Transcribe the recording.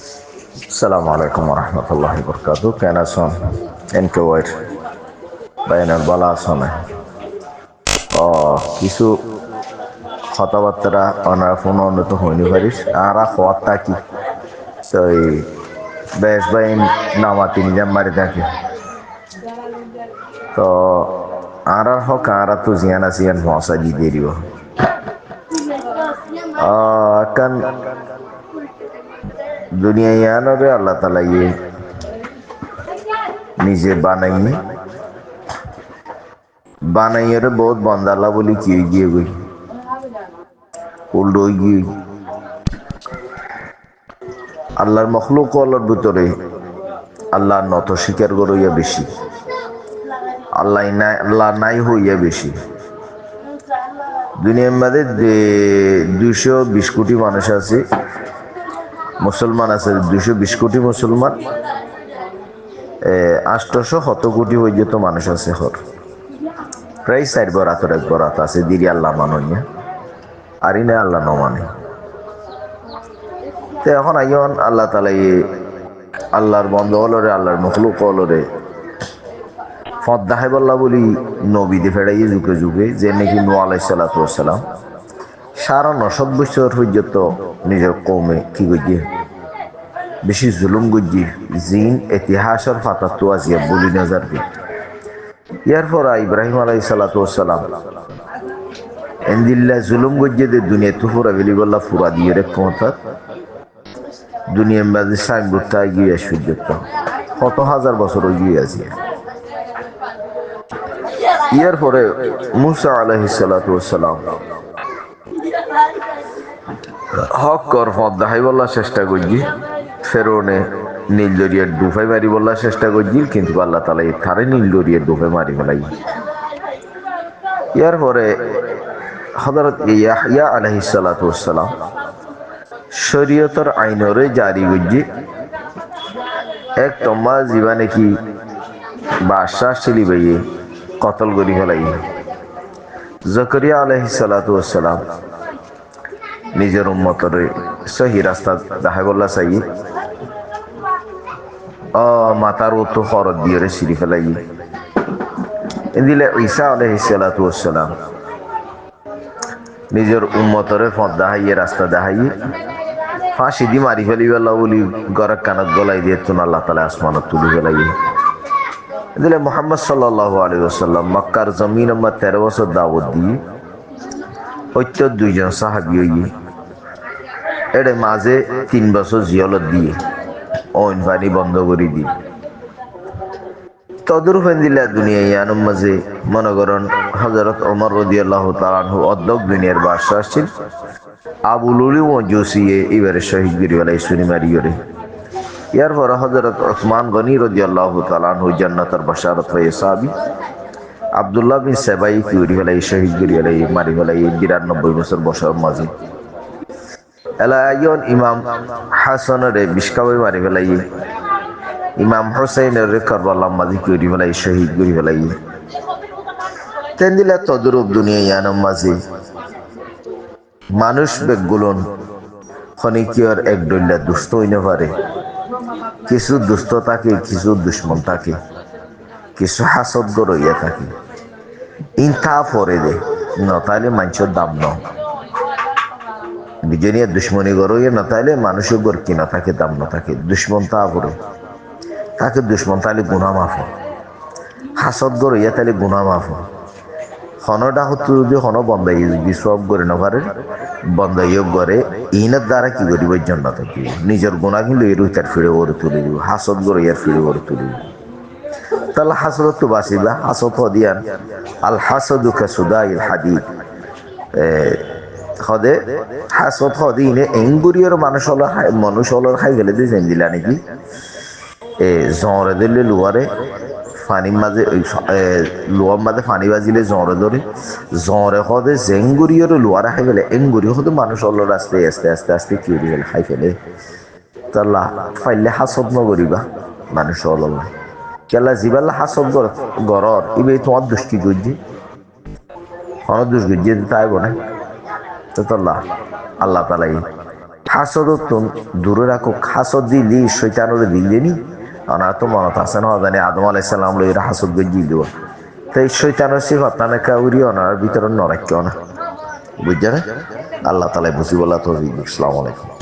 আসসালামু আলাইকুম রহমতুল্লাহি বরকাতু। কেন আছেন? এনকে ওয়াইট বাইনাল বালা আছেন? কিছু কথাবার্তা ওনার ফোন অন্যত হইনি পারিস আর হওয়ারটা কি সেই বেশ বাইন নামা তিনি যান মারি থাকে তো আর হক আর তো জিয়ান আসিয়ান মশা দি দিয়ে দিব kan দুনিয়া ইয়ানরে আল্লাহ তালা ইয়ে নিজে বানাইয়ে বহুত বন্দাল্লা বলি কি গিয়ে গই উল্টো গিয়ে আল্লাহর মখলুক আল্লাহর ভিতরে আল্লাহর নত স্বীকার করিয়া বেশি, আল্লাহ নাই হইয়া বেশি। দুনিয়ার মধ্যে 220 কোটি মানুষ আছে, মুসলমান আছে 220 কোটি মুসলমান, 870 কোটি হয়ে যেত মানুষ আছে হর প্রায় 4 বরাতর 1 বরাত আছে দিদি আল্লাহ মানইয়া আর ইনে আল্লাহ ন মানে। তো এখন আইন আল্লাহ তালা আল্লাহর বন্ধ হলরে আল্লাহর মখলুক হলরে ফদ দাহাই বল্লা বলি নবী দে ফেড়াইয়ে যুগে যুগে যে নাকি নূহ আলাইহিস সালাতু ওয়াস সালাম 9.5 বছর পর্যন্ত নিজের কৌমে কি গিয়ে বেশি জুলুম গজ্জি জিন ইতিহাসের ফাতাতো আজিয়া বলি নজর দি। ইয়ার পর ইব্রাহিম আলাইহিস সালাতু ওয়াস সালাম এন্দিল্লা জুলুম গজ্জে দে দুনিয়া তো পুরা বেলি বল্লা পুরা দিয়ে রে পৌঁছাত দুনিয়ার মাঝে সাইনবোর্ডটা গিয়ে সূর্যত কত হাজার বছর গিয়ে আছে। ইয়ার পরে মুসা আলাইহিস সালাতু ওয়াস সালাম হক কর ফদ দাহাই বল্লা চেষ্টা করছি ফেরোনে নীল দরিয়ার ডুফাই মারি বলার চেষ্টা করছি, কিন্তু আল্লাহ তালা থারে নীল দরিয়ার ডুফাই মারি ফেলাই। ইয়ার পরে হযরত ইয়াহইয়া আলাইহিস সালাতু ওয়াস সালাম শরীয়তের আইনরে জারি করছি এক তোমা জীবনে কি বাদশাহ ছিলি ভাইয়ে কতল করি ফেলাই। জাকারিয়া আলাইহিস সালাতু ওয়াস সালাম নিজের উম্মতরে সহি রাস্তা দেখাই বললা চাই মাতার তো খরচ দিয়ে সিঁড়ি ফেলাই দিলে। ঈসা আলাইহিস সালাতু ওয়াস সালাম নিজের উম্মতরে পথ দেখাইয়ে রাস্তা দেখাইয়ে ফাঁসি দি মারি ফেলি বেলা বলি গড়ের কানত গলাই দিয়ে তুন আল্লাহ তালা আসমানত তুলি ফেলাই দিলে। মুহাম্মদ সাল্লাল্লাহু আলাইহি ওয়াসাল্লাম মক্কার জমিন 13 বছর দাওয়াত দিয়ে হইত 2 জন সাহাবী হইয়ে এর মাঝে 3 বছর জিয়ালত দিয়ে ওইন পানি বন্ধ করে দি তদুর ফেন্দিলা দুনিয়া ইয়ানুম মাঝে মনে করেন হযরত ওমর রাদিয়াল্লাহু তাআলা আনহু অর্ধক দুনিয়ার বাদশা আসছিল আবু লুলু মজুসিয়ে এবারে শহীদ গিরি আলাই সুনি মারিয়রে। ইয়ার পর হযরত উসমান গনি রাদিয়াল্লাহু তাআলা আনহু জান্নাতের বাশারত হয়ে সাহাবী আব্দুল্লাহ বিন সাবাই কিউরি আলাই শহীদ গিরি আলাই মারি আলাই 92 বছর বয়সের মাঝে এলায়ন ইমাম হাসানের বিশকাবে মারি ফেলাই, ইমাম হুসাইনের কারবালার মাঝে কিউরি ফেলাই শহীদ গিরি ফেলাই। তেন দিলা তদরূপ দুনিয়া ইয়ানোর মাঝে মানুষ বেগুলন খনিকিয়র এক ডল্লা দুষ্ট হইতে পারে, কিছু দুষ্ট থাকে, কিছু দুশ্মন থাকে, কিছু হাসদগর হইয়া থাকে। ইনতা পরে দে নতাইলে মানুষের দাম ন বিজনীয় দুশ্মনী গর হইয়া নতাইলে মানুষের গর কি না থাকে দাম না থাকে। দুশ্মন তা পরে তাকে দুশ্মন তাইলে গুণা মাফ, হাসদগর হইয়া তাইলে গুণা মাফ। হনটা হতো যদি হন বন্ধাই যদি সব করে না পারে বন্ধাইও করে ইনের দ্বারা কি করিব জন্য থাকি নিজের গুণা কিন্তু এর তার ফিরে ওরে তুলে দিব, হাসদ করে ইয়ার ফিরে ওরে তুলে দিব। তাহলে হাসদ তো বাঁচিবা হাসদ হদিয়ান আল হাসদু কাসুদাইল হাদিদ হদে হাসদ হদিনে এঙ্গুরিয়র মানুষ হলর খাই ফেলে দিয়ে জেন দিলা নাকি জরে দিলে লুয়ারে পানির মাঝে লোয়ার মাঝে পানি বাজিলে জ্বরে ধরে জ্বরে হদে জেঙ্গুরিয়র লোয়ারে খাই ফেলে এঙ্গুরি হতে মানুষ হলো রাস্তায় আস্তে আস্তে আস্তে কি ফেলে খাই ফেলে। তাল্লা ফাইলে হাসদ নগরিবা মানুষ হল কেলা জিবাল্লা হাসদ গরর ইবে তোমার দুষ্টি গুজি হন দুষ গুজি তাই বনে তো তাল্লা আল্লাহ তালাই হাসদ দূরে রাখো, হাসদ দিলি শৈতানুরে দিলেনি। ওনার তো মনত আছে না জানি আদম আলাইসাল্লাম এরা হাসদ গজি দেওয়া, তো এই শৈতানের সিফত না কাউরি ওনার ভিতরে নরাক্য না, বুঝছে না। আল্লাহ তালা বুঝি বলা তো। আসসালামু আলাইকুম।